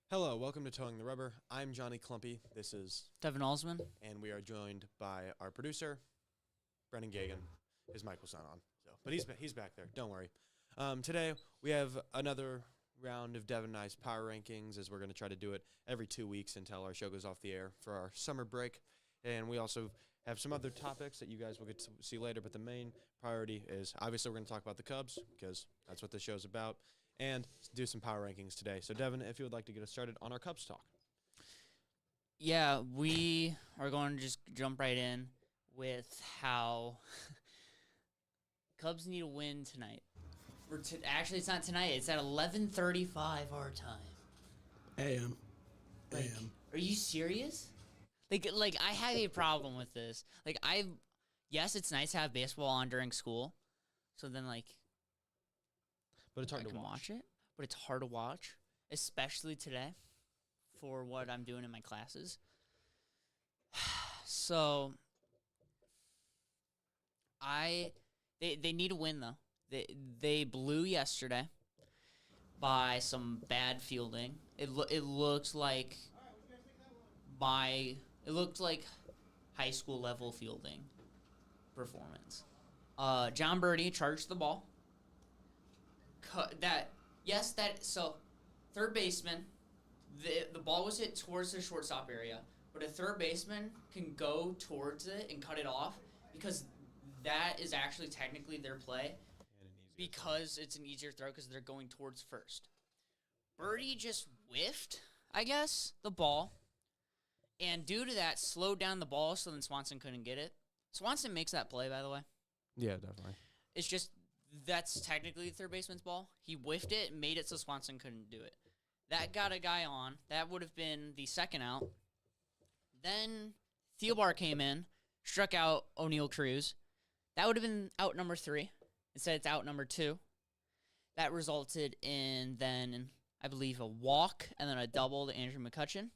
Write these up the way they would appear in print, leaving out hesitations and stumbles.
Hello, welcome to Towing the Rubber. I'm Johnny Clumpy. This is Devon Alsman. and we are joined by our producer, Brennan Gagan. His mic was not on, but he's back there. Don't worry. Today we have another round of Devon and I's power rankings, as we're going to try to do it every 2 weeks until our show goes off the air for our summer break. And we also have some other topics that you guys will get to see later, but the main priority is obviously we're going to talk about the Cubs because that's what this show's about, and do some power rankings today. So, Devin, if you would like to get us started on our Cubs talk. Yeah, we are going to just jump right in with how Cubs need a win tonight. Actually, it's not tonight. It's at 11:35 our time. AM. Like, are you serious? Like I have a problem with this. Yes, it's nice to have baseball on during school, so then But it's hard I to can watch it. But it's hard to watch, especially today, for what I'm doing in my classes. So, they need a win though. They blew yesterday by some bad fielding. It looked like high school level fielding performance. John Birdie charged the ball. Third baseman, the ball was hit towards the shortstop area, but a third baseman can go towards it and cut it off because that is actually technically their play because it's an easier throw because they're going towards first. Birdie just whiffed, I guess, the ball, and due to that, slowed down the ball so then Swanson couldn't get it. Swanson makes that play, by the way. Yeah, definitely. It's just that's technically the third baseman's ball. He whiffed it and made it so Swanson couldn't do it. That got a guy on. That would have been the second out. Then Thielbar came in, struck out O'Neal Cruz. That would have been out number 3. Instead, it's out number 2. That resulted in then, I believe, a walk and then a double to Andrew McCutchen.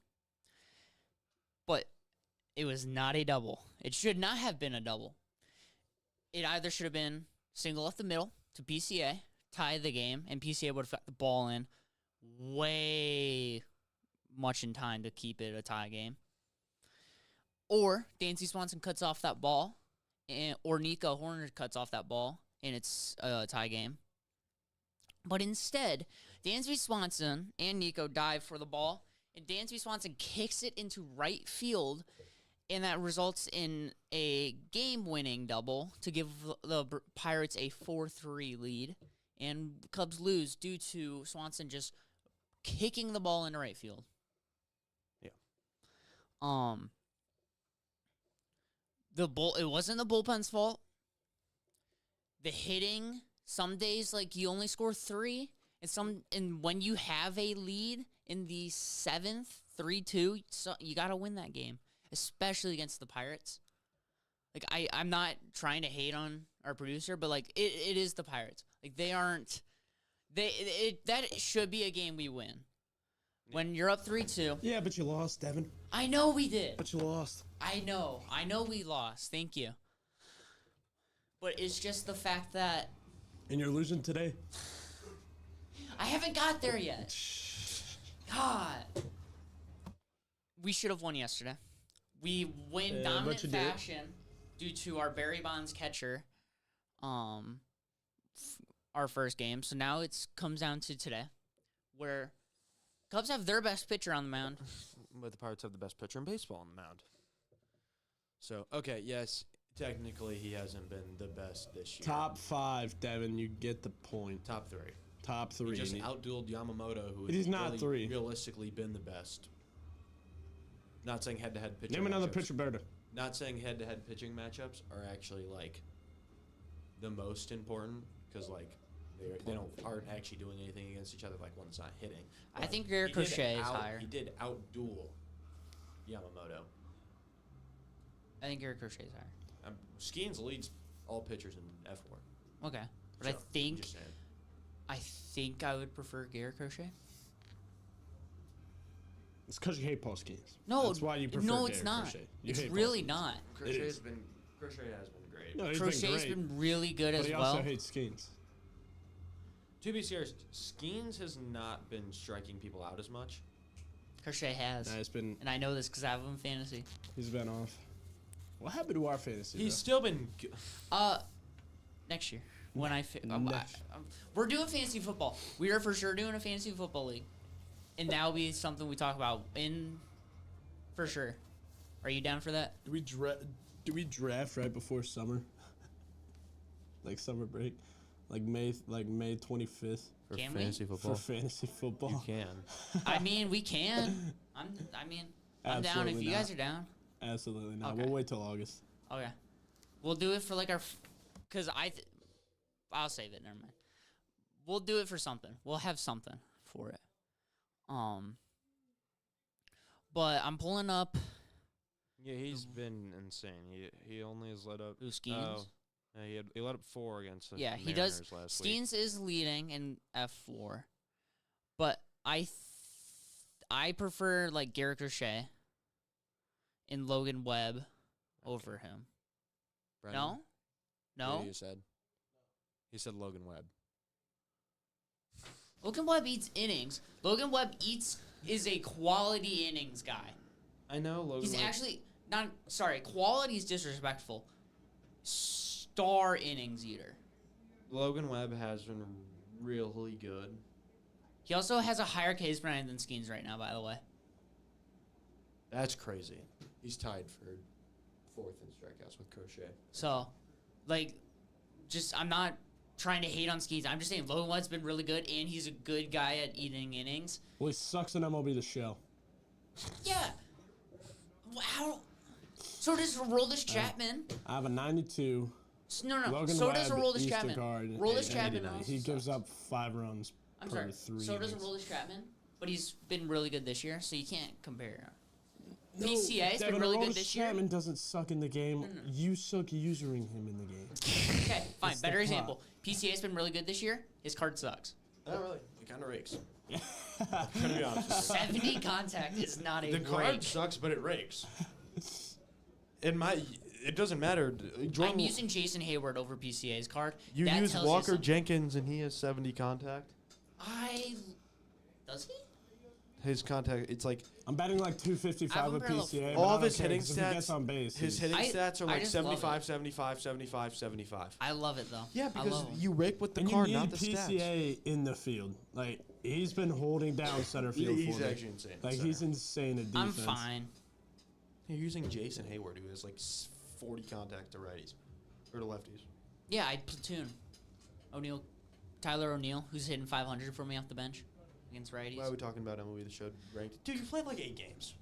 But it was not a double. It should not have been a double. It either should have been single up the middle to PCA, tie the game, and PCA would have got the ball in way much in time to keep it a tie game. Or Dansby Swanson cuts off that ball, or Nico Horner cuts off that ball, and it's a tie game. But instead, Dansby Swanson and Nico dive for the ball, and Dansby Swanson kicks it into right field, and that results in a game-winning double to give the Pirates a 4-3 lead. And Cubs lose due to Swanson just kicking the ball into right field. Yeah. It wasn't the bullpen's fault. The hitting, some days you only score 3, and when you have a lead in the 7th, 3-2, you got to win that game. Especially against the Pirates. I'm not trying to hate on our producer, but it is the Pirates. That should be a game we win. When you're up 3-2. Yeah, but you lost, Devin. I know we did. But you lost. I know we lost. Thank you. But it's just the fact that And you're losing today? I haven't got there yet. God. We should have won yesterday. We win dominant fashion due to our Barry Bonds catcher, our first game. So now it comes down to today, where Cubs have their best pitcher on the mound. But the Pirates have the best pitcher in baseball on the mound. So, okay, yes, technically he hasn't been the best this year. Top 5, Devin. You get the point. Top 3. Top 3. He just outdueled Yamamoto, who He's not really 3. realistically been the best. Not saying head-to-head pitching Name another matchups. pitcher better. Not saying head-to-head pitching matchups are actually the most important because they aren't actually doing anything against each other. One's not hitting. I think Garrett Crochet is higher. He did outduel Yamamoto. I think Garrett Crochet is higher. Skeens leads all pitchers in F4. Okay, but So, I think I'm just saying. I would prefer Garrett Crochet. It's because you hate Paul Skeens. No, That's why you prefer no, it's Derek not. Crochet. You It's hate really Paul Skeens. not. Crochet is. has been great. No, he's Crochet's been great. been really good But as he well. also hates Skeens. To be serious, Skeens has not been striking people out as much. Crochet has. Nah, it's been. And I know this because I have him in fantasy. He's been off. What happened to our fantasy? He's though? still been. Next year when Next. we're doing fantasy football. We are for sure doing a fantasy football league, and that'll be something we talk about for sure. Are you down for that? Do we draft right before summer? Like summer break, like May 25th For Can we? fantasy for football. fantasy football. You can. I mean, we can. I'm down if Absolutely you guys not. are down. Absolutely not. Okay. We'll wait till August. Okay, we'll do it for like because I'll save it. Never mind. We'll do it for something. We'll have something for it. But I'm pulling up. Yeah, he's been insane. He only has let up. Who, Skeens? Oh, he let up 4 against the Yeah, he Mariners does. last week. Skeens is leading in F4, but I prefer like Garrett Crochet and Logan Webb over him. Brendan, No, what no. you said? He said Logan Webb. Logan Webb eats innings. Logan Webb is a quality innings guy. I know Logan. He's Webb. actually not. Sorry, quality is disrespectful. Star innings eater. Logan Webb has been really good. He also has a higher Ks per nine than Skeens right now, by the way. That's crazy. He's tied for 4th in strikeouts with Crochet. So, like, I'm not trying to hate on Skeens. I'm just saying Logan Webb's been really good, and he's a good guy at eating innings. Well, he sucks in MLB The Show. Yeah. Wow. So does Aroldis Chapman. I have a 92. No. Logan So Webb, does Aroldis Eastern Chapman. Guard, Aroldis Chapman. 89. He gives up 5 runs I'm per sorry. 3 So does innings. Aroldis Chapman, but he's been really good this year, so you can't compare. No, PCA's been Devon, really good Aroldis this year. Chapman doesn't suck in the game. No. You suck using him in the game. Okay, fine. It's the Better plot. example. PCA's been really good this year. His card sucks. Not really. It kind of rakes. Gonna be honest with you. 70 contact is not a The card rake. sucks, but it rakes. It doesn't matter. I'm using Jason Hayward over PCA's card. You That use tells you Walker something. Jenkins, and he has 70 contact. Does he? His contact, it's like I'm betting like 255 I have with him parallel- PCA. all but of I his don't care, hitting 'cause if he gets stats. on base. His he's- hitting stats are I like just love 75, it. 75, 75, 75. I love it though. Yeah, I because love him. you rake with the and card, you not need the stats. PCA in the field. Like he's been holding down center field He's for me. actually insane. Like center. he's insane at I'm defense. fine. You're using Jason Hayward, who has like 40 contact to righties or to lefties. Yeah, I'd platoon Tyler O'Neill, who's hitting 500 for me off the bench against righties. Why are we talking about MLB The Show ranked? Dude, you played like 8 games.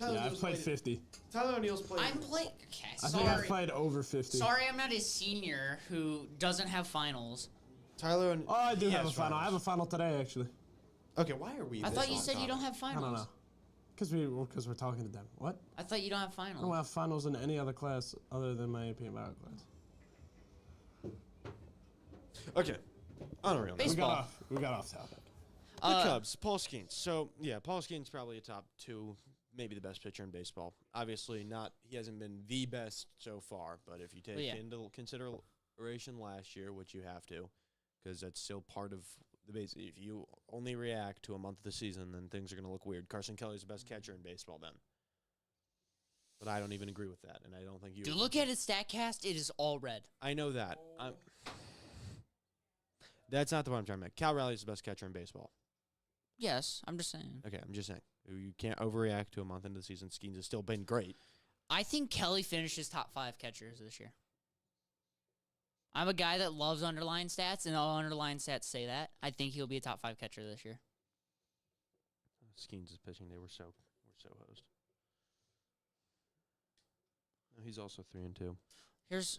Yeah, I've played 50. Tyler O'Neill's played. I'm playing. Okay, I think I've sorry. played over 50. Sorry, I'm not a senior who doesn't have finals. Tyler O'Neill. Oh, I do he have a has final. I have a finals. final today, actually. Okay, why are we? I this thought you on said you topic? don't have I finals. don't know. Because we're talking to them. What? I thought you don't have I don't finals. have finals in any other class other than my AP and Bio class. Okay, unreal. We Baseball. got off topic. The Cubs, Paul Skeens. So yeah, Paul Skeens probably a top 2, maybe the best pitcher in baseball. Obviously, not. He hasn't been the best so far, but if you take yeah. into consideration last year, which you have to, because that's still part of the base. If you only react to a month of the season, then things are going to look weird. Carson Kelly's the best catcher in baseball, then. But I don't even agree with that, and I don't think you. Dude, look at his StatCast. It is all red. I know that. That's not the point I'm trying to make. Cal Raleigh is the best catcher in baseball. Yes, I'm just saying. Okay, I'm just saying. You can't overreact to a month into the season. Skeens has still been great. I think Kelly finishes top 5 catchers this year. I'm a guy that loves underlying stats, and all underlying stats say that. I think he'll be a top 5 catcher this year. Skeens is pitching. They were so hosed. No, he's also 3-2. Here's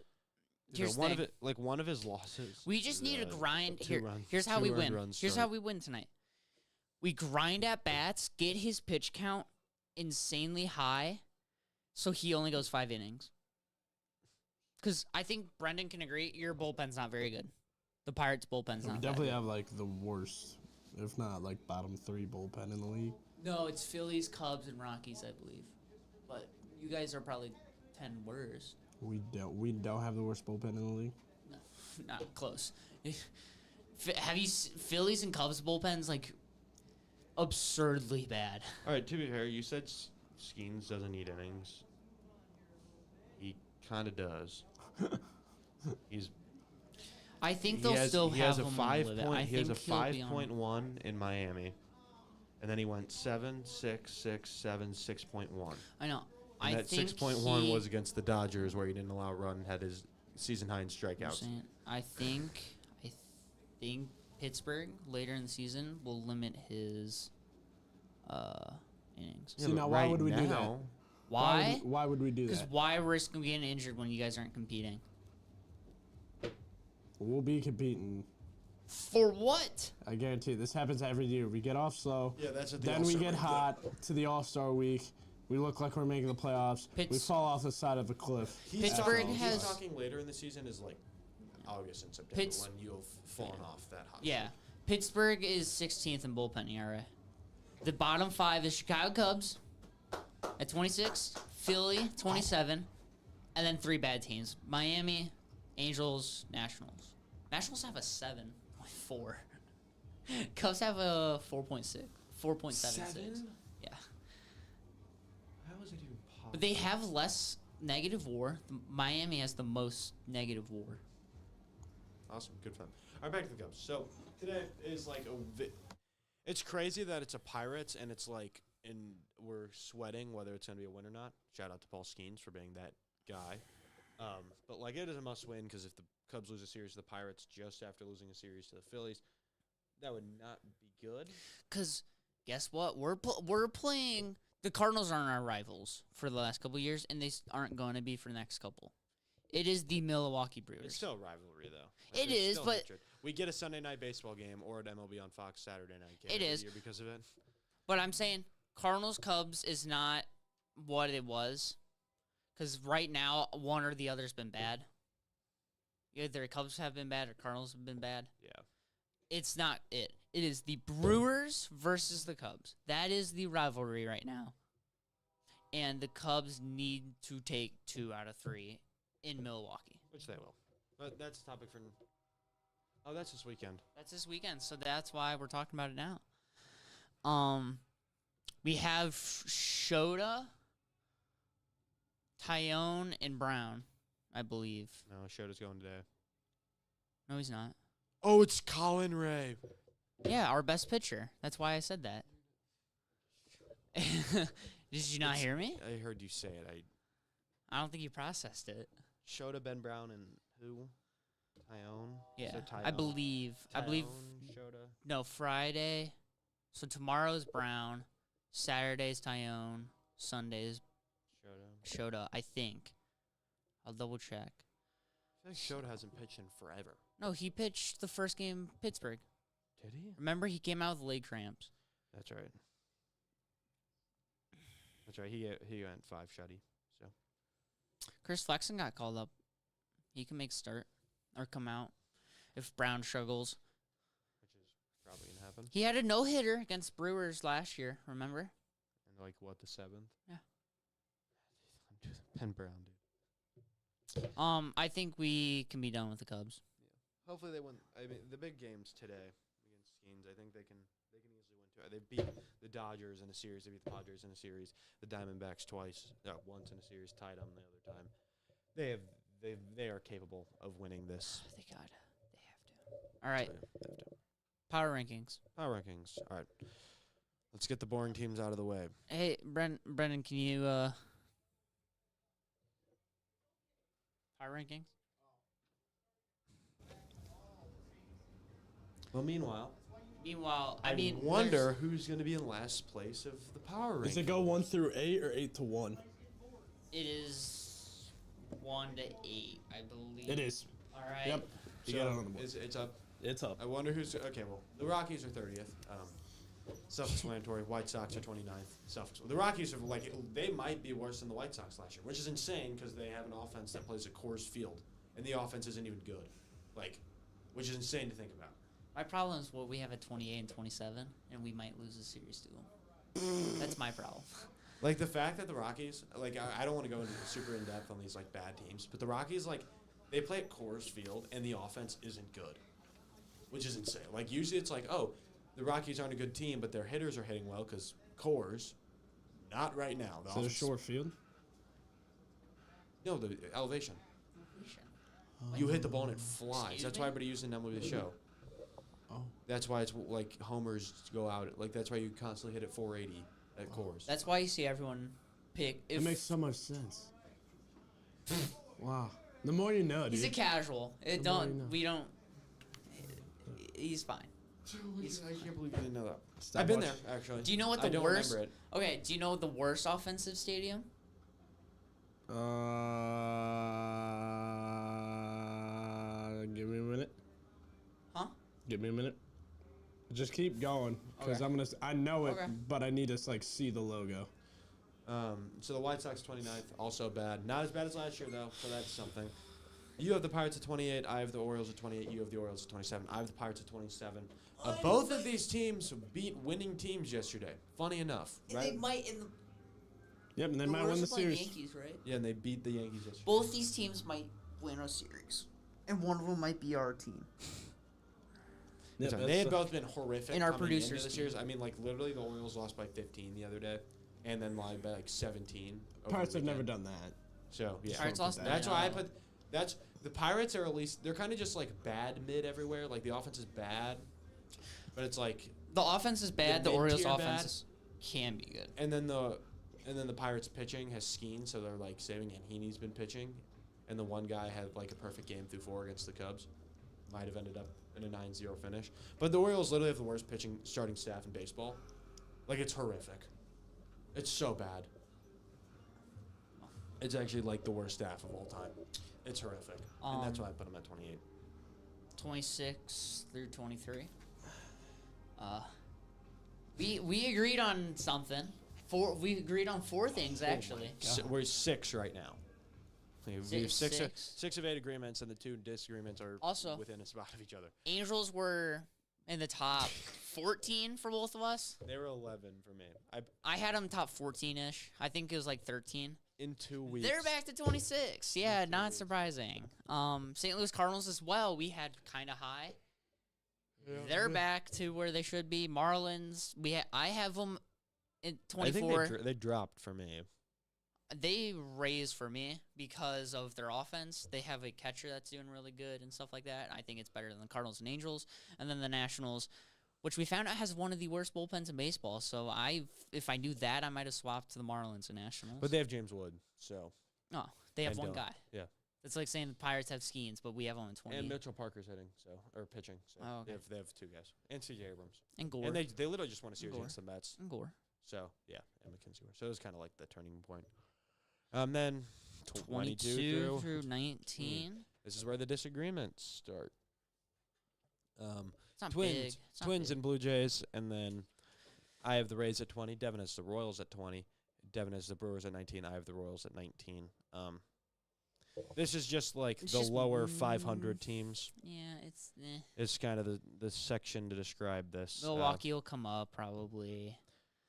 one the thing. one of his losses. We just need to grind. Here's how two we earned win. runs Here's start. how we win tonight. We grind at bats, get his pitch count insanely high, so he only goes 5 innings. Because I think Brendan can agree, your bullpen's not very good. The Pirates' bullpen's We not definitely that have like the worst, if not like bottom 3 bullpen in the league. good. No, it's Phillies, Cubs, and Rockies, I believe. But you guys are probably 10 worst. We don't have the worst bullpen in the league. No, not close. Have you Phillies and Cubs bullpens like absurdly bad. All right, to be fair, you said Skeens doesn't need innings. He kind of does. I think they'll still he have has a him 5 live it. point. I He has a think he'll be on- 5.1 in Miami, and then he went 7, 6, 6, 7, 6.1. I know. And I that think 6.1 was against the Dodgers, where he didn't allow a run, had his season high in strikeouts. I think Pittsburgh later in the season will limit his innings. See, now why would we do that? Why? Why would we do Because that? why risk him getting injured when you guys aren't competing? We'll be competing. For what? I guarantee this happens every year. We get off slow. Yeah, that's what the Then we All-Star get break, hot to the All-Star week. We look like we're making the playoffs. We fall off the side of a cliff. Pittsburgh He's talking later in the season is like August and September when you've fallen off that hot. Yeah. Pittsburgh is 16th in bullpen ERA. The bottom 5 is Chicago Cubs at 26, Philly 27, and then 3 bad teams: Miami, Angels, Nationals. Nationals have a 7.4. Cubs have a 4.6, 4.76. Yeah. How is it even possible? But they have less negative WAR. Miami has the most negative WAR. Awesome, good fun. All right, back to the Cubs. So today is like it's crazy that it's a Pirates and it's like we're sweating whether it's gonna be a win or not. Shout out to Paul Skeens for being that guy. But like it is a must win because if the Cubs lose a series to the Pirates just after losing a series to the Phillies, that would not be good. Cause guess what? We're playing. The Cardinals aren't our rivals for the last couple of years, and they aren't going to be for the next couple. It is the Milwaukee Brewers. It's still a rivalry though. It There's is, still but hatred. We get a Sunday night baseball game or an MLB on Fox Saturday night game It every is. year because of it. But I'm saying Cardinals Cubs is not what it was, because right now one or the other's been bad. Either Cubs have been bad or Cardinals have been bad. Yeah. It's not it. It is the Brewers versus the Cubs. That is the rivalry right now. And the Cubs need to take 2 out of 3 in Milwaukee. Which they will. But that's a topic for. Oh, that's this weekend. That's this weekend, so that's why we're talking about it now. We have Shota, Tyone, and Brown, I believe. No, Shota's going today. No, he's not. Oh, it's Colin Ray. Yeah, our best pitcher. That's why I said that. Did you not hear me? I heard you say it. I don't think you processed it. Shota, Ben Brown, and who? Tyone? Yeah, So Tyone. I believe. Shota. No, Friday. So tomorrow's Brown. Saturday's Tyone. Sunday's Shota. Shota, I think. I'll double check. I feel like Shota hasn't pitched in forever. No, he pitched the first game Pittsburgh. Did he? Remember, he came out with leg cramps. That's right. That's right. He went 5 shutty. So Chris Flexen got called up. He can make a start or come out if Brown struggles. which is probably gonna happen. He had a no-hitter against Brewers last year, remember? And like what, the 7th? Yeah. Ben Brown, dude. I think we can be done with the Cubs. Yeah. Hopefully they win. I mean, the big games today against Skeens, I think they can easily win too. They beat the Dodgers in a series. They beat the Padres in a series. The Diamondbacks once in a series, tied them the other time. They are capable of winning this. They have to. All right. So, yeah, they have to. Power rankings. Power rankings. All right. Let's get the boring teams out of the way. Hey, Brendan, can you power rankings? Well, meanwhile, I mean, wonder who's going to be in last place of the power rankings. Does it go 1 through 8 or 8 to 1? it is 1 to 8, I believe. It is. All right. Yep. You got it on the board. It's up. It's up. I wonder who's okay. Well, the Rockies are 30th. Self-explanatory. White Sox are 29th. The Rockies are they might be worse than the White Sox last year, which is insane because they have an offense that plays at Coors Field, and the offense isn't even good, which is insane to think about. My problem is we have at 28 and 27, and we might lose a series to them. That's my problem. Like the fact that the Rockies, I don't want to go into super in depth on these bad teams, but the Rockies they play at Coors Field and the offense isn't good, which is insane. Usually it's the Rockies aren't a good team, but their hitters are hitting well because Coors, not right now. So the short field? No, the elevation. Oh. You hit the ball and it flies. Excuse That's me? why everybody using MLB show. Oh. That's why it's like homers go out. Like that's why you constantly hit at 480 at Coors. That's why you see everyone pick. It makes so much sense. Wow. The more you know, dude. He's a casual. It The more don't. you know. We don't. He's fine. I can't believe you didn't know that. Stop I've been watching. there actually. Do you know what I the don't worst? remember it. Okay. Do you know the worst offensive stadium? Give me a minute. Huh? Give me a minute. Just keep going, because Okay. I know it, Okay. but I need to like see the logo. So the White Sox 29th, also bad. Not as bad as last year though, so that's something. You have the Pirates at 28. I have the Orioles at 28. You have the Orioles at 27. I have the Pirates at 27. Both of these teams beat winning teams yesterday. Funny enough, right? They might in the. Yep, and they might win the series. Yankees, right? Yeah, and they beat the Yankees yesterday. Both these teams might win a series, and one of them might be our team. Yep, Sorry, that's they had both been horrific. In our coming into producers' the series. I mean, like literally, the Orioles lost by 15 the other day, and then lied by like 17. over Pirates the have never weekend. done that. So yeah, Pirates lost. that's why I put. That's the Pirates are at least they're kind of just like bad mid everywhere. Like the offense is bad, but it's like The offense is bad. The mid-tier Orioles' bad. offense can be good. and then the Pirates pitching has skied, so they're like saving. And Heaney's been pitching, and the one guy had like a perfect game through 4 against the Cubs. Might have ended up in a 9-0 finish. But the Orioles literally have the worst pitching starting staff in baseball. Like it's horrific. It's so bad. It's actually like the worst staff of all time. It's horrific, and that's why I put them at 28. 26 through 23. We agreed on something. We agreed on 4 things actually. We're 6 right now. We have Six. 6 of 8 agreements, and the 2 disagreements are Also- within a spot of each other. Angels were in the top 14 for both of us. They were 11 for me. I had them top 14-ish. I think it was like 13. In 2 weeks. They're back to 26. Yeah, not surprising. St. Louis Cardinals as well. We had kind of high. They're back to where they should be. Marlins. I have them in 24. I think they dropped for me. They raised for me because of their offense. They have a catcher that's doing really good and stuff like that. I think it's better than the Cardinals and Angels. And then the Nationals, which we found out has one of the worst bullpens in baseball. So if I knew that, I might have swapped to the Marlins and Nationals. But they have James Wood, so. Oh, they have and one Dylan. guy. Yeah. It's like saying the Pirates have Skeens, but we have them in 20. And Mitchell Parker's hitting, or pitching. So Oh, okay. they have 2 guys. And C.J. Abrams. And Gore. And they literally just won a series Gore. against the Mets. And Gore. So, yeah, and McKenzie Gore. So it was kind of like the turning point. Then 22 through 19. This is where the disagreements start. It's not Twins, big. It's not Twins big. and Blue Jays, and then I have the Rays at 20. Devin has the Royals at 20. Devin has the Brewers at 19. I have the Royals at 19. This is just like It's the just- lower 500 teams. Yeah, it's It's kind of the section to describe this. Milwaukee will come up probably.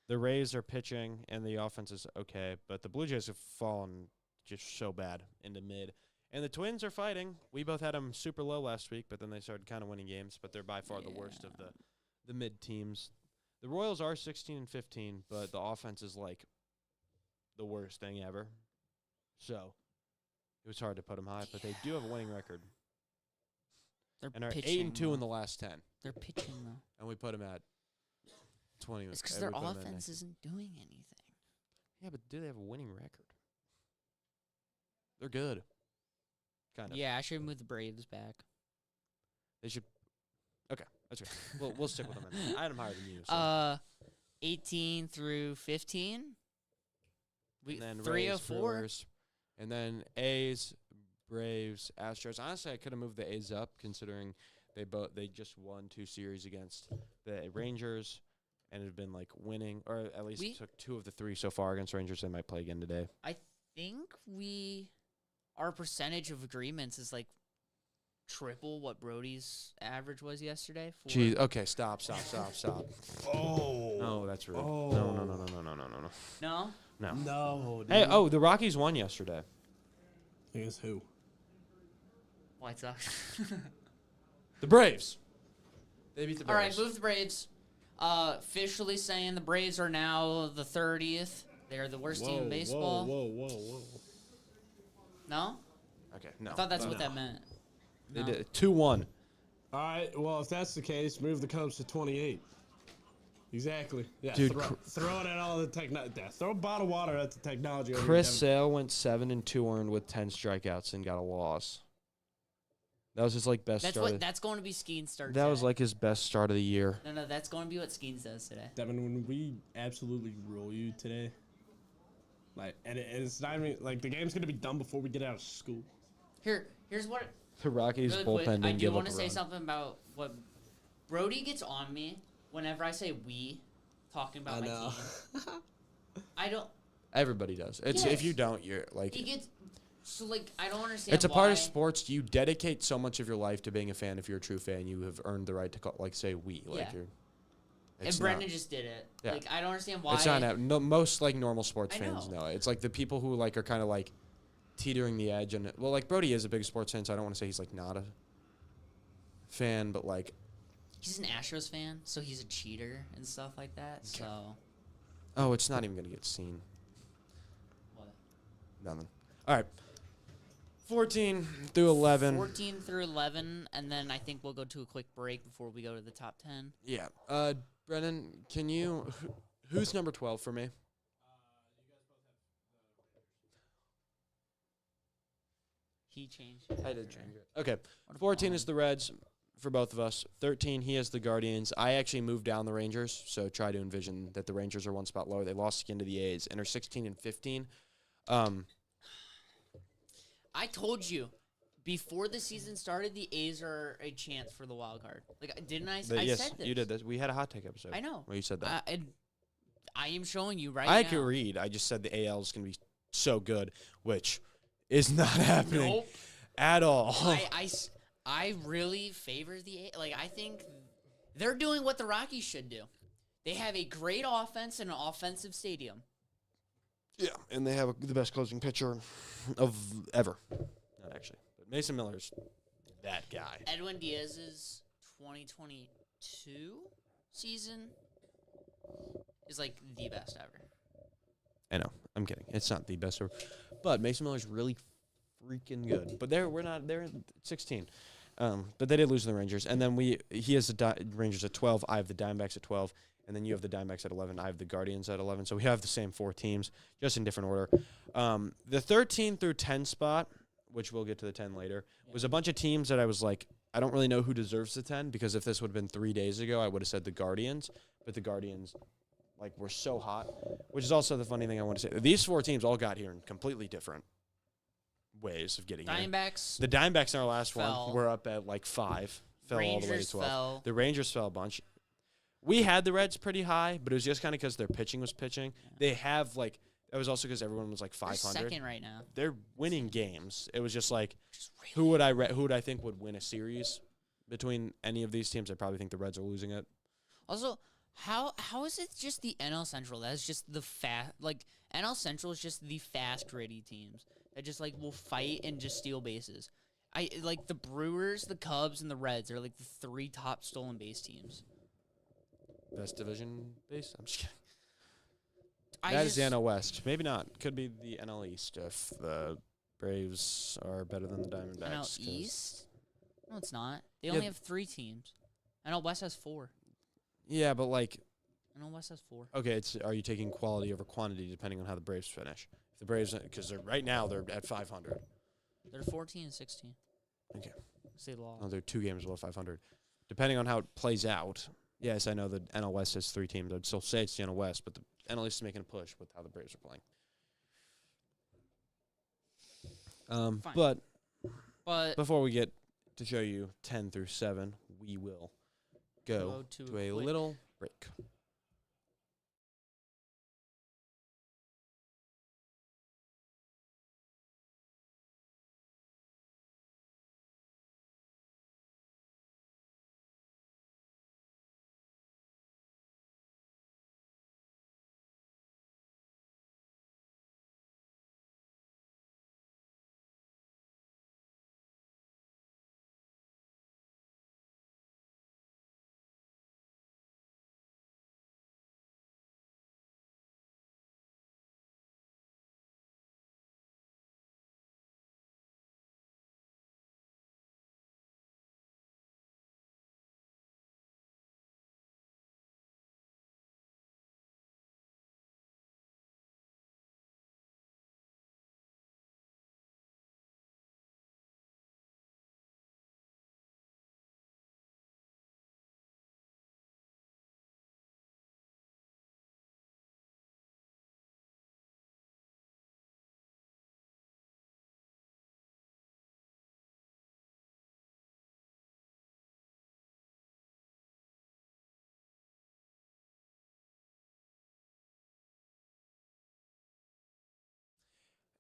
The Rays are pitching, and the offense is okay, but the Blue Jays have fallen just so bad into mid. And the Twins are fighting. We both had them super low last week, but then they started kind of winning games, but they're by far the worst of the mid teams. The Royals are 16 and 15, but the offense is like the worst thing ever. So it was hard to put them high, but they do have a winning record They're and are pitching 8-2 in the though. last 10. They're pitching though. And we put them at 20. It's because we their put 'em at offense 19. isn't doing anything. Yeah, but do they have a winning record? They're good. Kind of. Yeah, I should move the Braves back. They should. Okay, that's right. We'll stick with them. Then. I had them higher than you. So. 18 through 15. And then 3 Rays, of 4. Brewers, and then A's, Braves, Astros. Honestly, I could have moved the A's up considering they just won 2 series against the Rangers and have been like winning, or at least took 2 of the 3 so far against Rangers. They might play again today. I think our percentage of agreements is like triple what Brody's average was yesterday. Jeez. Okay. Stop. Oh. No, that's rude. Oh. No. No? No. No, dude. Hey. The Rockies won yesterday. Against who? White Sox. The Braves. They beat the All right, Braves. move the Braves. Officially saying the Braves are now the 30th. They're the worst team in baseball. Whoa. No? Okay, no. I thought that's what no. that meant. They No. did 2-1. All right. Well, if that's the case, move the Cubs to 28. Exactly. Yeah. Dude, Throw it at all the technology. Throw a bottle of water at the technology. over Chris here, Sale went 7-2 earned with 10 strikeouts and got a loss. That was his best start. That's going to be Skeens' start. That was today. his best start of the year. No, that's going to be what Skeens does today. Devin, when we absolutely roll you today, and it's not even the game's gonna be done before we get out of school. Here's what. The Rockies Really bullpen quick, I didn't do give want up to a say run. something about what Brody gets on me whenever I say we, talking about I my know. team. I don't. Everybody does. It's if you don't, you're He gets. So I don't understand. it's a part of why- sports. You dedicate so much of your life to being a fan. If you're a true fan, you have earned the right to call, say we. Yeah. You're. And Brendan just did it. Yeah. I don't understand why. It's not no, most normal sports I fans know. know it. It's the people who are kind of teetering the edge, and Brody is a big sports fan, so I don't want to say he's not a fan, but He's an Astros fan, so he's a cheater and stuff like that. Okay. So. oh, it's not even gonna get seen. What? Nothing. All right. 14 through 11. 14 through 11, and then I think we'll go to a quick break before we go to the top 10. Yeah. Brennan, can you? Who's number 12 for me? He changed. I did change it. Okay. 14 is the Reds for both of us. 13, he has the Guardians. I actually moved down the Rangers, so try to envision that the Rangers are one spot lower. They lost again to the A's and are 16 and 15. I told you before the season started, the A's are a chance for the wild card. Didn't I? I yes, said this. you did this. We had a hot take episode. I know. Where you said that. I am showing you right I now. could read. I just said the AL is going to be so good, which is not happening Nope. at all. I really favor the A's. I think they're doing what the Rockies should do. They have a great offense and an offensive stadium. Yeah, and they have the best closing pitcher of ever. Not actually, but Mason Miller's that guy. Edwin Diaz's 2022 season is the best ever. I know. I'm kidding. It's not the best ever, but Mason Miller's really freaking good. But they're 16. But they did lose to the Rangers, and then he has the Rangers at 12. I have the Diamondbacks at 12, and then you have the Diamondbacks at 11. I have the Guardians at 11. So we have the same 4 teams, just in different order. The 13 through 10 spot, which we'll get to the 10 later, was a bunch of teams that I was I don't really know who deserves the 10, because if this would have been 3 days ago, I would have said the Guardians, but the Guardians were so hot, which is also the funny thing I want to say. These 4 teams all got here in completely different ways of getting here. Diamondbacks. The Diamondbacks in our last fell. one were up at 5, fell all the way to Rangers 12. fell. The Rangers fell a bunch. We had the Reds pretty high, but it was just kind of because their pitching was pitching. They have it was also because everyone was They're 500. second right now. They're winning games. It was just Just really who would I think would win a series between any of these teams? I probably think the Reds are losing it. Also, how is it just the NL Central? That's just the NL Central is just the fast, gritty teams that just will fight and just steal bases. The Brewers, the Cubs, and the Reds are the 3 top stolen base teams. Best division base? I'm just kidding. I That is just- the NL West. Maybe not. Could be the NL East if the Braves are better than the Diamondbacks. NL 'cause- East? No, it's not. They Yeah. only have 3 teams. NL West has 4. Yeah, but NL West has 4. okay, are you taking quality over quantity depending on how the Braves finish? If the Braves, because right now they're at 500. They're 14 and 16. Okay. Say the law. Oh, they're 2 games below 500. Depending on how it plays out, yes, I know the NL West has 3 teams. I'd still say it's the NL West, but the NL East is making a push with how the Braves are playing. Fine. But before we get to show you 10 through 7, we will go to to a quick- little break.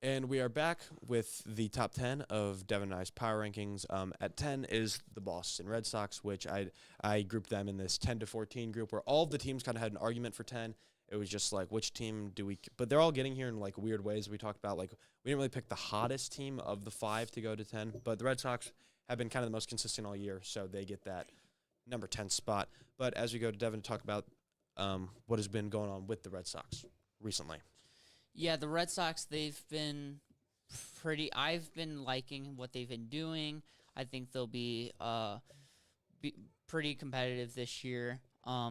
And we are back with the top 10 of Devon and I's power rankings. At 10 is the Boston Red Sox, which I grouped them in this 10 to 14 group where all of the teams kind of had an argument for 10. It was just like, which team do we – but they're all getting here in, like, weird ways. We talked about, like, we didn't really pick the hottest team of the 5 to go to 10, but the Red Sox have been kind of the most consistent all year, so they get that number 10 spot. But as we go to Devon to talk about what has been going on with the Red Sox recently. Yeah, the Red Sox, they've been I've been liking what they've been doing. I think they'll be pretty competitive this year,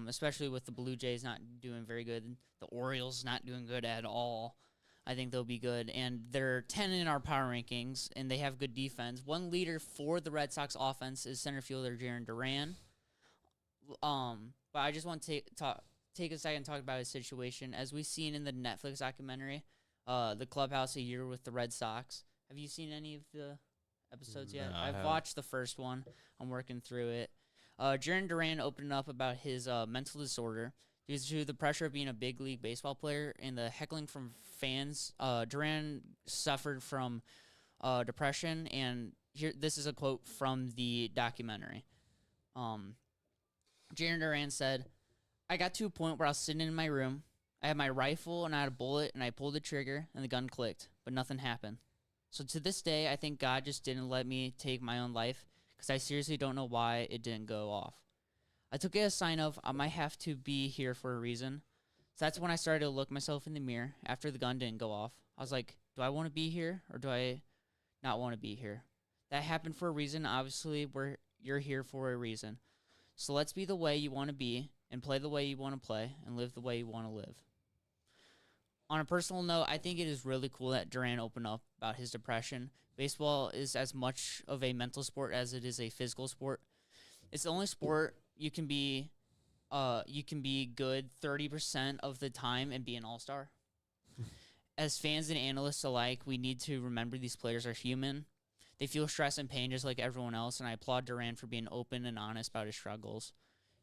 especially with the Blue Jays not doing very good. The Orioles not doing good at all. I think they'll be good. And they're 10 in our power rankings, and they have good defense. One leader for the Red Sox offense is center fielder Jarren Duran. But I just want to take a second and talk about his situation. As we've seen in the Netflix documentary, The Clubhouse, A Year with the Red Sox. Have you seen any of the episodes yet? No, I've watched the first one. I'm working through it. Jarren Duran opened up about his mental disorder due to the pressure of being a big league baseball player and the heckling from fans. Duran suffered from depression, and this is a quote from the documentary. Jarren Duran said, "I got to a point where I was sitting in my room. I had my rifle and I had a bullet, and I pulled the trigger, and the gun clicked, but nothing happened. So to this day, I think God just didn't let me take my own life, because I seriously don't know why it didn't go off. I took it as a sign of I might have to be here for a reason. So that's when I started to look myself in the mirror after the gun didn't go off. I was like, do I want to be here, or do I not want to be here? That happened for a reason. Obviously, you're here for a reason. So let's be the way you want to be, and play the way you want to play, and live the way you want to live." On a personal note, I think it is really cool that Duran opened up about his depression. Baseball is as much of a mental sport as it is a physical sport. It's the only sport you can be good 30% of the time and be an all-star. As fans and analysts alike, we need to remember these players are human. They feel stress and pain just like everyone else, and I applaud Duran for being open and honest about his struggles.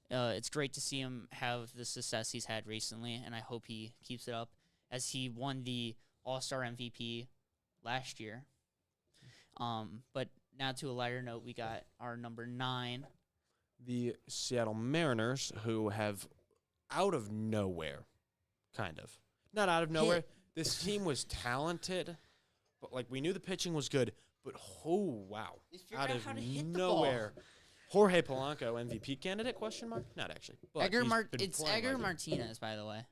It's great to see him have the success he's had recently, and I hope he keeps it up, as he won the All-Star MVP last year. But now to a lighter note, we got our number 9. The Seattle Mariners, who have out of nowhere, kind of. Not out of nowhere. This team was talented, but like we knew the pitching was good, but oh wow. Out of nowhere. Jorge Polanco, MVP candidate, question mark? Not actually. It's Edgar Martinez, by the way.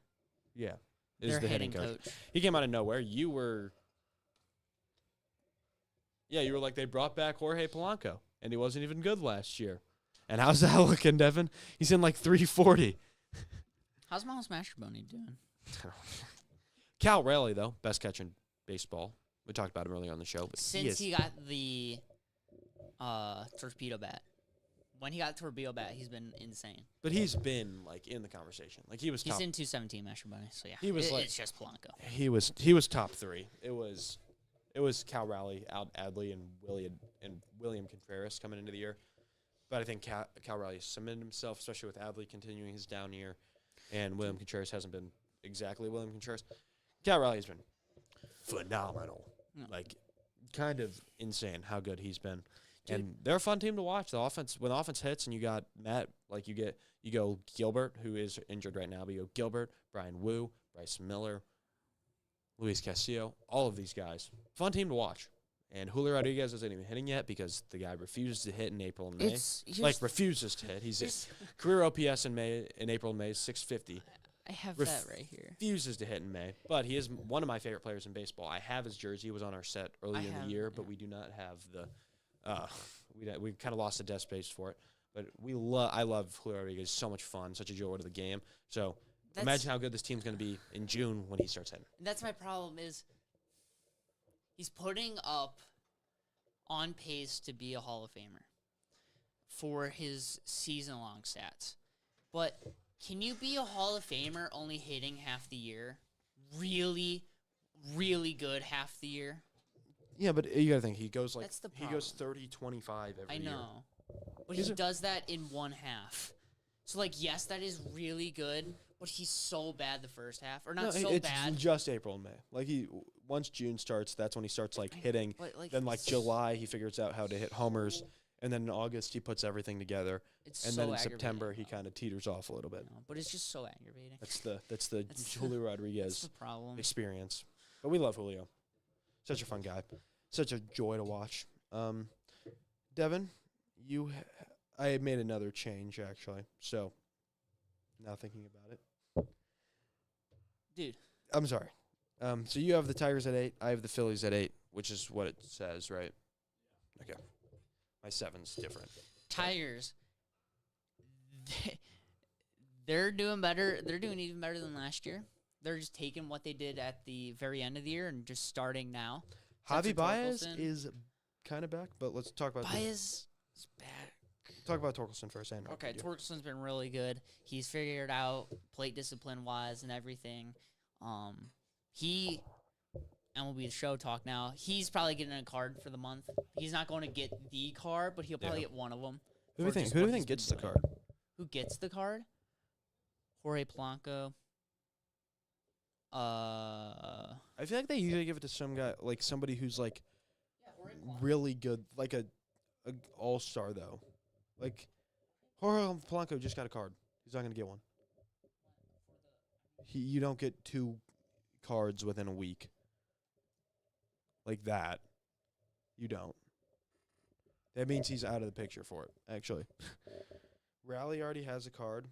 Yeah. Their the hitting coach. He came out of nowhere. You were like, they brought back Jorge Polanco, and he wasn't even good last year. And how's that looking, Devin? He's in like 340. How's Miles Mastrobuoni doing? Cal Raleigh, though, best catcher in baseball. We talked about him earlier on the show. But Since he got the torpedo bat. When he got torpedo bat, he's been insane. But he's been like in the conversation. Like he's in 217 Mastrobuoni, so yeah. It's just Polanco. He was top 3. It was Cal Raleigh, Adley, and William Contreras coming into the year. But I think Cal Raleigh cemented himself, especially with Adley continuing his down year, and William Contreras hasn't been exactly William Contreras. Cal Raleigh has been phenomenal. Yeah. Like kind of insane how good he's been. Dude. And they're a fun team to watch. When the offense hits and you got Matt, like you go Gilbert, who is injured right now, but you go Gilbert, Brian Wu, Bryce Miller, Luis Castillo, all of these guys. Fun team to watch. And Julio Rodriguez isn't even hitting yet because the guy refuses to hit in April and May. Refuses to hit. He's career OPS in April and May is 650. I have that right here. Refuses to hit in May, but he is one of my favorite players in baseball. I have his jersey. He was on our set earlier in the year, but we do not have the. We kind of lost the desk space for it, but I love Julio Rodriguez. So much fun, such a joy to the game. So imagine how good this team's going to be in June when he starts hitting. That's my problem is he's putting up on pace to be a Hall of Famer for his season-long stats. But can you be a Hall of Famer only hitting half the year? Really, really good half the year? Yeah, but you got to think, he goes 30-25 every year. I know. But he does that in one half. So, yes, that is really good, but he's so bad the first half. Or not bad. It's just April and May. once June starts, that's when he starts like hitting. But like, Then like July, he figures out how to hit homers, and then in August he puts everything together, it's and so then in aggravating, September he though. kind of teeters off a little bit. But it's just so aggravating. That's the That's Julio That's Rodriguez the problem. experience. But we love Julio. Such a fun guy. Such a joy to watch. Devin, I made another change actually. So now thinking about it, Dude. I'm sorry. So you have the Tigers at 8. I have the Phillies at 8, which is what it says, right? Okay. My 7's different. Tigers. They're doing better. They're doing even better than last year. They're just taking what they did at the very end of the year and just starting now. Javi Spencer Baez Torkelson. is kind of back, but let's talk about Baez is back. talk about Torkelson first. And Okay, Torkelson's been really good. He's figured out plate discipline wise and everything. He MLB The Show talk now. He's probably getting a card for the month. He's not going to get the card, but he'll probably get one of them. Who do you think? Who do you think gets the card? Who gets the card? Jorge Polanco. I feel like they usually give it to some guy, like somebody who's like really good, like a all-star though. Like Jorge Polanco just got a card. He's not gonna get one. You don't get 2 cards within a week. Like that. You don't. That means he's out of the picture for it, actually. Raleigh already has a card.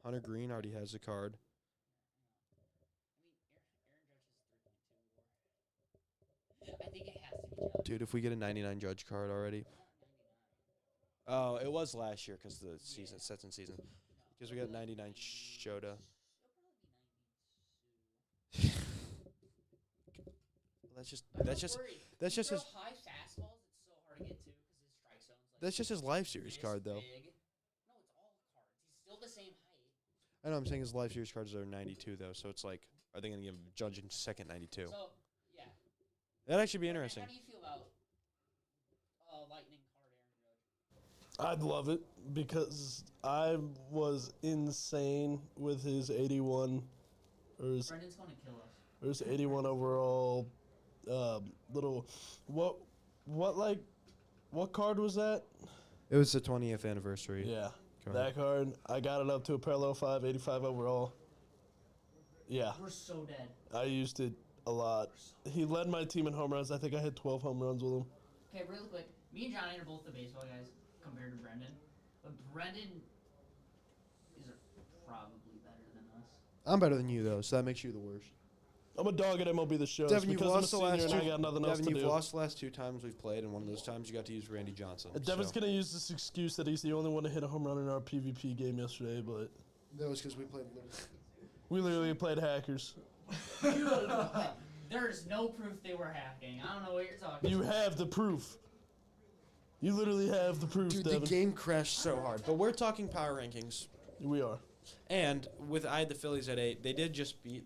Hunter Green already has a card. I think it has to be Judge. Dude, if we get a 99 Judge card already. Oh, it was last year because the season sets in season. Because we got 99 Shota. That's just his high fastballs. It's so hard to get to because his strike zone's like that's just his life series card though. big. No, it's all cards. He's still the same height. I know I'm saying his life series cards are 92 though, so it's like, are they gonna give Judge in second 92? So yeah, That'd actually be interesting. How do you feel about Lightning card Aaron Judge? I'd love it because I was insane with his 81 or his, Brendan's going to kill us. or his 81 overall little what card was that? It was the 20th anniversary. Yeah. card. That card, I got it up to a parallel 5, 85 overall. Yeah, We're so dead. I used it a lot. He led my team in home runs. I think I hit 12 home runs with him. Okay, really quick. Me and Johnny are both the baseball guys compared to Brendan, but Brendan is probably better than us. I'm better than you though, so that makes you the worst. I'm a dog at MLB The Show. Devin, you've because lost the I'm a last senior and two. I got nothing else Devin, to you've do. lost the last 2 times we've played, and one of those times you got to use Randy Johnson. Devin's so. going to use this excuse that he's the only one to hit a home run in our PvP game yesterday, but That was because we played. we literally played hackers. Dude, there's no proof they were hacking. I don't know what you're talking You about. have the proof. You literally have the proof, Dude, Devin. the game crashed so hard. But we're talking power rankings, We are. and I had the Phillies at 8. They did just beat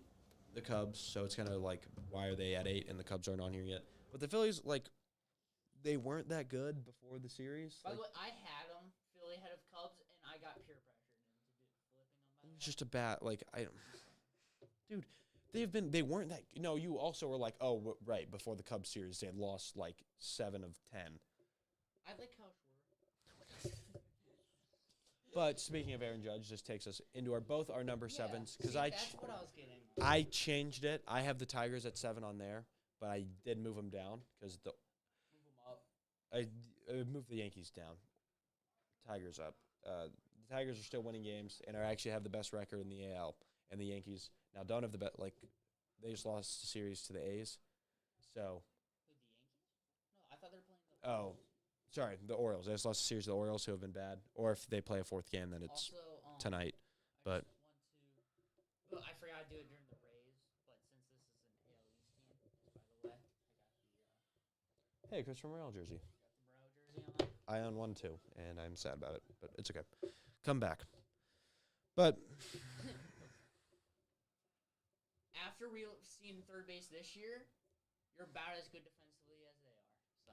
the Cubs, so it's kind of like, why are they at 8 and the Cubs aren't on here yet? But the Phillies, like, they weren't that good before the series. By Like, the way, I had them Philly head of Cubs, and I got peer pressured into flipping them. it's just a bad, like, dude, they weren't that. No, you also were like, oh, right, before the Cubs series, they had lost like 7 of 10. I like how short. But speaking of Aaron Judge, this takes us into both our number 7s because that's what I was getting. I changed it. I have the Tigers at 7 on there, but I did move them down because Move them up. I moved the Yankees down, Tigers up. The Tigers are still winning games and actually have the best record in the AL. And the Yankees now don't have the best. Like, they just lost the series to the A's. So, Who, the Yankees? No, I thought they were playing the. oh, sorry, the Orioles. They just lost the series to the Orioles, who have been bad. Or if they play a 4th game, then it's Also, tonight. I but- just want to. I forgot to do it during the Rays, but since this is an AL East team, by the way, I got Hey, Christopher Morel jersey. the Morel jersey on. I own one too, and I'm sad about it, but it's okay. Come back. But After seeing third base this year, you're about as good defensively as they are. So.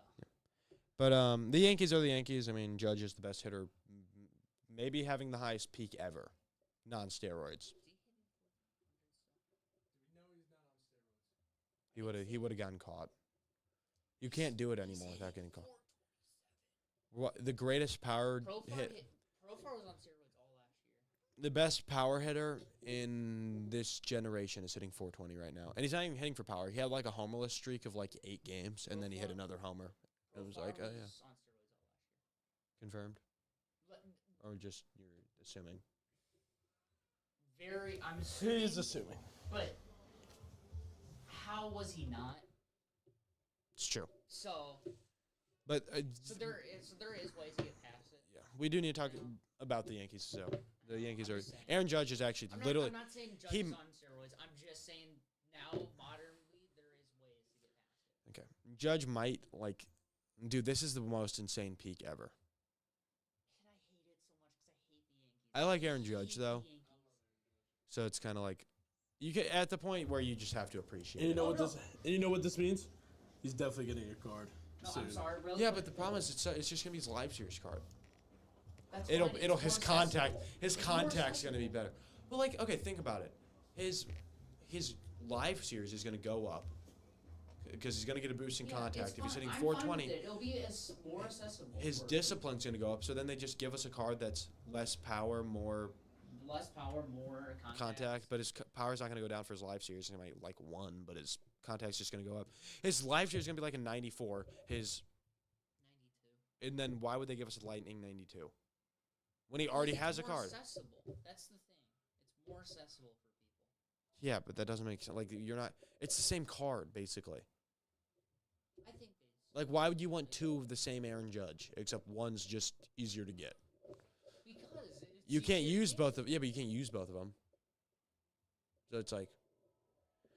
But the Yankees are the Yankees. I mean, Judge is the best hitter, maybe having the highest peak ever, non-steroids. He would have gotten caught. You can't do it anymore without getting caught. What the greatest power hit? Profar was on steroids all last year. The best power hitter in this generation is hitting 420 right now, and he's not even hitting for power. He had like a homerless streak of like 8 games, and then he hit another homer. It was like, oh yeah, on steroids all last year. confirmed, But or just you're assuming. I'm assuming. He's assuming. But how was he not? It's true, So but there is ways to get past it. yeah, we do need to talk about the Yankees. So the Yankees I'm are. just saying. Aaron Judge is actually literally. I'm not saying Judge he- is on steroids. I'm just saying now modernly there is ways to get past it. Okay, Judge might like, dude. This is the most insane peak ever. And I hate it so much because I hate the Yankees. I like Aaron Judge hate though, the Yankees. so it's kind of like you get at the point where you just have to appreciate And you it. know Oh, what no. this? And you know what this means? He's definitely getting a card. No, soon. I'm sorry. Really Yeah, quick. but the problem is it's just gonna be his live series card. That's It'll fine, his it's more contact accessible. his It's more contact's gonna be accessible. better. Well, like okay, think about it. His live series is gonna go up because he's gonna get a boost in Yeah, contact. it's If he's fine. hitting I'm fine with 420, it. It'll be more accessible. his for discipline's gonna go up. So then they just give us a card that's less power, more less power, more contact, but his power's not gonna go down for his live series. He might like 1, but his contact's just gonna go up. His live series is gonna be like a 94. 92. And then why would they give us a Lightning 92 when he already has a card? Accessible. That's the thing. It's more accessible for people. Yeah, but that doesn't make sense. Like you're not. It's the same card basically. I think Like why would you want 2 of the same Aaron Judge except one's just easier to get? because it's You can't easier to use get. both of. Yeah, but you can't use both of them. So it's like Yeah,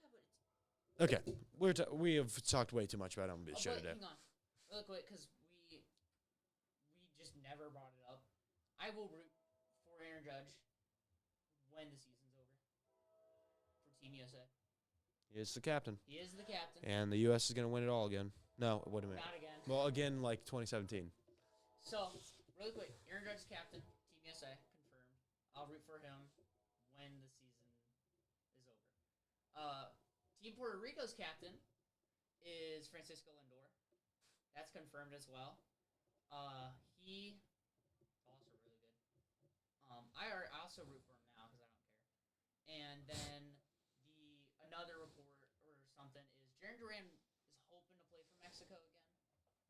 but it's, okay, we have talked way too much about MLB oh, show but today. hang on, real quick, because we just never brought it up. I will root for Aaron Judge when the season's over for Team USA. He is the captain, He is the captain. and the U.S. is gonna win it all again. No, wait a minute. Not again. Well, again, like 2017. So, really quick, Aaron Judge's captain, Team USA, confirmed. I'll root for him when the season is over. Team Puerto Rico's captain is Francisco Lindor. That's confirmed as well. He also really good. I also root for him now because I don't care. And then another report or something is Jarren Duran is hoping to play for Mexico again,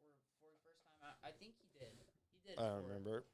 or for the first time. I think he did. He did. I don't remember.